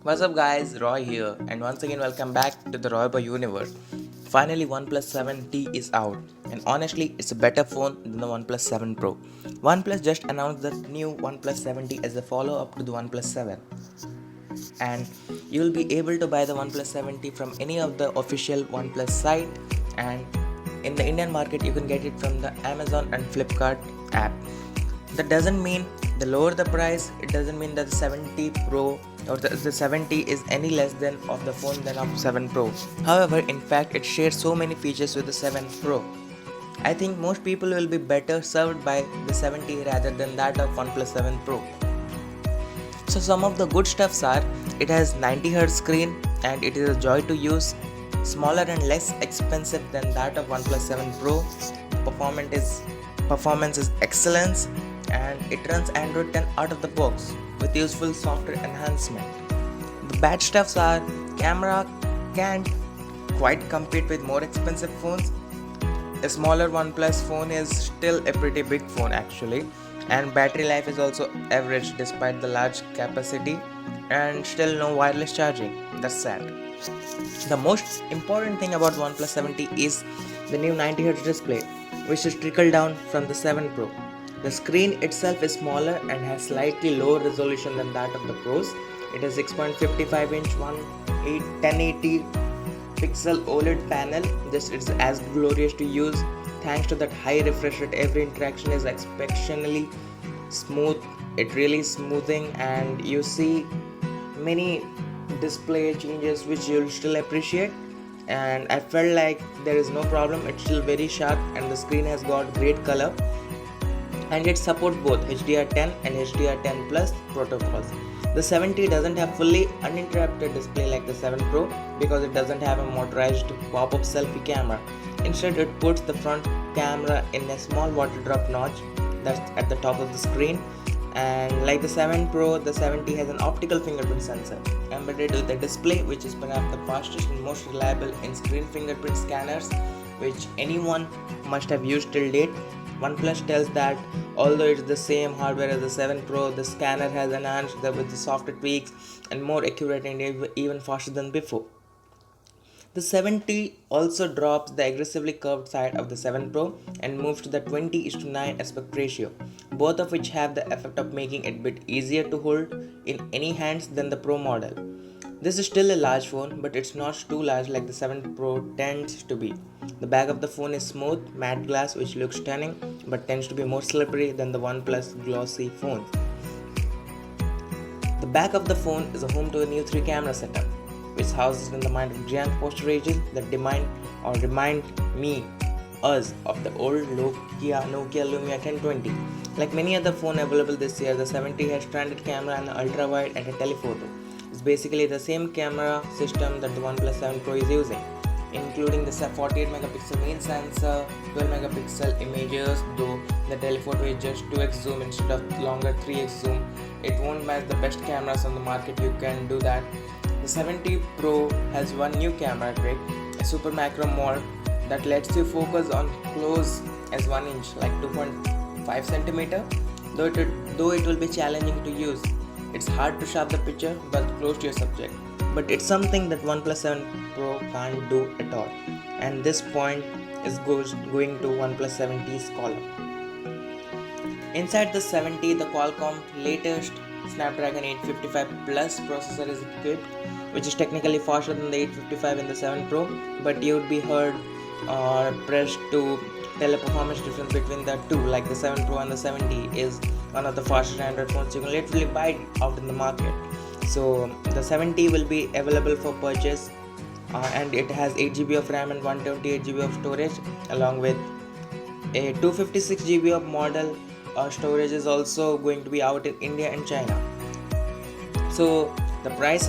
What's up guys, Roy here and once again welcome back to the Roy Boy universe. Finally OnePlus 7T is out and honestly it's a better phone than the OnePlus 7 Pro. OnePlus just announced the new OnePlus 7T as a follow-up to the OnePlus 7 and you will be able to buy the OnePlus 7T from any of the official OnePlus site, and in the Indian market you can get it from the Amazon and Flipkart app. That doesn't mean the lower the price, it doesn't mean that the 70 Pro or the 70 is any less than of the phone than of 7 Pro. However, in fact it shares so many features with the 7 Pro. I think most people will be better served by the 70 rather than that of OnePlus 7 Pro. So some of the good stuffs are it has 90Hz screen and it is a joy to use, smaller and less expensive than that of OnePlus 7 Pro. Performance is excellent and it runs Android 10 out of the box with useful software enhancement. The bad stuffs are camera can't quite compete with more expensive phones. A smaller OnePlus phone is still a pretty big phone actually, and battery life is also average despite the large capacity and still no wireless charging. That's sad. The most important thing about OnePlus 70 is the new 90Hz display, which is trickled down from the 7 Pro. The screen itself is smaller and has slightly lower resolution than that of the Pros. It has 6.55 inch 1080 pixel OLED panel. This is as glorious to use thanks to that high refresh rate. Every interaction is exceptionally smooth. It really is smoothing and you see many display changes which you'll still appreciate, and I felt like there is no problem. It's still very sharp and the screen has got great color and it supports both HDR10 and HDR10 Plus protocols. The 70 doesn't have fully uninterrupted display like the 7 Pro because it doesn't have a motorized pop-up selfie camera. Instead, it puts the front camera in a small water drop notch that's at the top of the screen. And like the 7 Pro, the 70 has an optical fingerprint sensor embedded with the display, which is perhaps the fastest and most reliable in-screen fingerprint scanners which anyone must have used till date. OnePlus tells that although it's the same hardware as the 7 Pro, the scanner has enhanced with the software tweaks and more accurate and even faster than before. The 70 also drops the aggressively curved side of the 7 Pro and moves to the 20:9 aspect ratio, both of which have the effect of making it a bit easier to hold in any hands than the Pro model. This is still a large phone, but it's not too large like the 7 Pro tends to be. The back of the phone is smooth, matte glass which looks stunning but tends to be more slippery than the OnePlus glossy phones. The back of the phone is a home to a new 3-camera setup, which houses in the mind of giant posterages that remind us of the old Nokia Lumia 1020. Like many other phones available this year, the 70 has standard camera and an ultra-wide and a telephoto. It's basically the same camera system that the OnePlus 7 Pro is using, including the 48 megapixel main sensor, 12 megapixel images, though the telephoto is just 2x zoom instead of longer 3x zoom. It won't match the best cameras on the market, you can do that. The 70 Pro has one new camera trick, a super macro mode that lets you focus on close as 1 inch, like 2.5 centimeter. Though it will be challenging to use. It's hard to sharp the picture but close to your subject. But it's something that OnePlus 7 Pro can't do at all. And this point is going to OnePlus 70's column. Inside the 70, the Qualcomm latest Snapdragon 855 Plus processor is equipped, which is technically faster than the 855 in the 7 Pro, but you would be heard or pressed to tell a performance difference between the two. Like the 7 Pro and the 70 is one of the fastest Android phones you can literally buy out in the market. So the 70 will be available for purchase and it has 8GB of RAM and 128GB of storage, along with a 256GB of model storage is also going to be out in India and China. So the price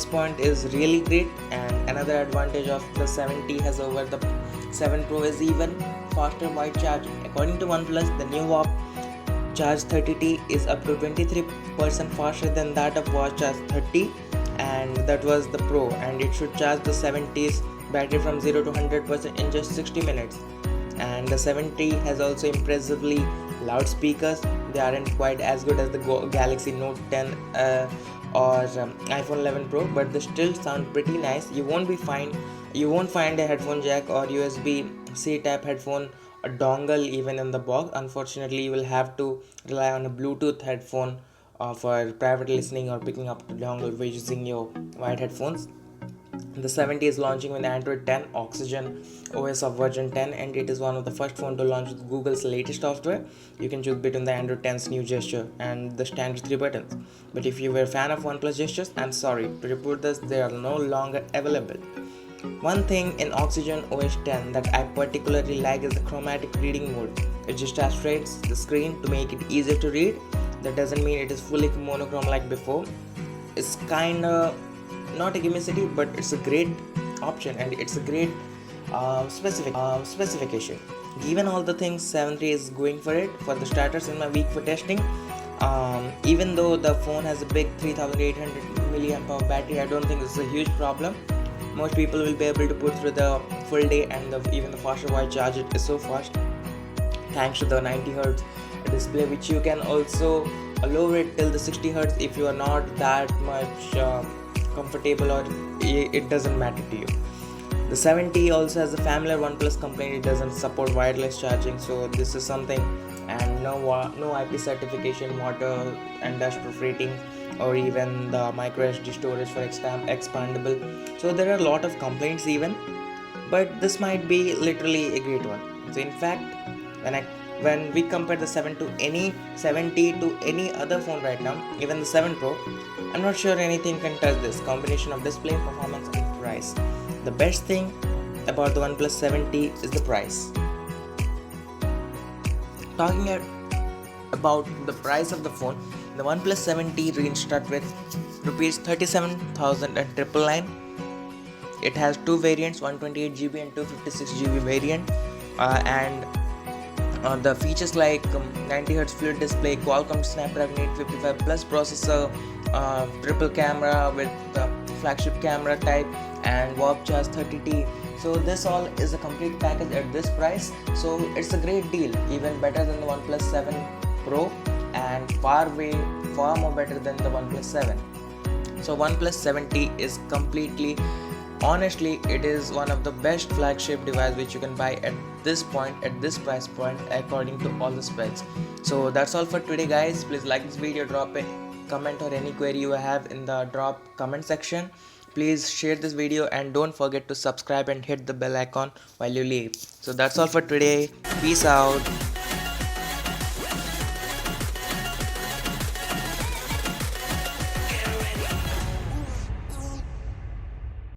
point is really great, and another advantage of the 70 has over the 7 Pro is even faster wide charging. According to OnePlus, the new Warp Charge 30T is up to 23% faster than that of Watch Charge 30, and that was the Pro, and it should charge the 70's battery from 0 to 100% in just 60 minutes. And the 70 has also impressively loudspeakers. They aren't quite as good as the Galaxy Note 10 or iPhone 11 Pro, but they still sound pretty nice. You won't find a headphone jack or USB-C type headphone, a dongle even in the box. Unfortunately, you will have to rely on a Bluetooth headphone for private listening or picking up the dongle by using your wired headphones. The 70 is launching with Android 10 Oxygen OS of version 10, and it is one of the first phone to launch with Google's latest software. You can choose between the Android 10's new gesture and the standard three buttons. But if you were a fan of OnePlus gestures, I'm sorry to report this, they are no longer available. One thing in Oxygen OS 10 that I particularly like is the chromatic reading mode. It just aspirates the screen to make it easier to read. That doesn't mean it is fully monochrome like before. It's kinda not a gimme city, but it's a great option and it's a great specification. Given all the things, 7.3 is going for it. For the starters, in my week for testing, even though the phone has a big 3800 milliamp hour battery, I don't think this is a huge problem. Most people will be able to put through the full day, and even the faster wire charge, it is so fast thanks to the 90 Hz display, which you can also lower it till the 60 Hz if you are not that much comfortable, or it doesn't matter to you. The 70 also has a familiar OnePlus complaint, it doesn't support wireless charging, so this is something. And no IP certification, water and dust proof rating, or even the micro SD storage for expandable. So there are a lot of complaints even, but this might be literally a great one. So in fact, when we compare the 70 to any other phone right now, even the 7 Pro, I'm not sure anything can touch this combination of display, performance and price. The best thing about the OnePlus 70 is the price. Talking about the price of the phone, the OnePlus 70 range starts with rupees 37,999. It has two variants, 128GB and 256GB variant, and the features like 90Hz fluid display, Qualcomm Snapdragon 855 plus processor, triple camera with the flagship camera type, and warp charge 30T. So this all is a complete package at this price. So it's a great deal, even better than the OnePlus 7 Pro, and far more better than the OnePlus 7. So OnePlus 70 is honestly, it is one of the best flagship device which you can buy at this price point, according to all the specs. So that's all for today, guys. Please like this video, drop a comment or any query you have in the drop comment section. Please share this video and don't forget to subscribe and hit the bell icon while you leave. So that's all for today. Peace out.